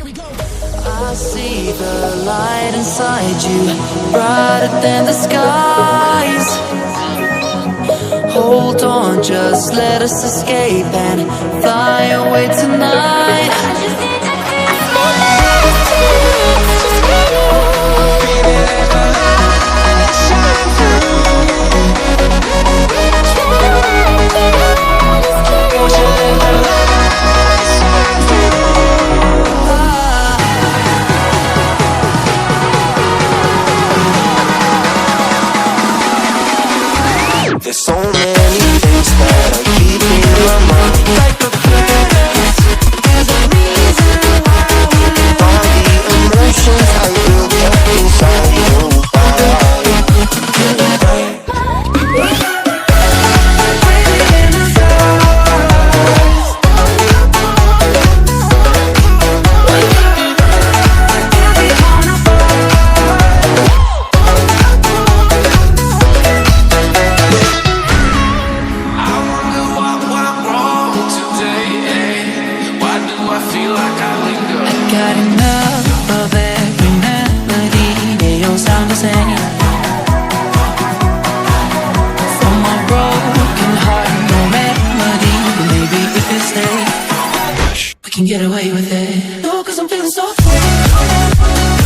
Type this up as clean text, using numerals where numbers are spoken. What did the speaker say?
I see the light inside you, brighter than the skies. Hold on, just let us escape and fly away tonight. There's so many things that I keep in my mind. Like a planet, there's a reason why we live. All the emotions I built up inside you. Got enough of every melody, they all sound the same. From my broken heart, no remedy. Maybe if we stay, we can get away with it. No, 'cause I'm feeling so free.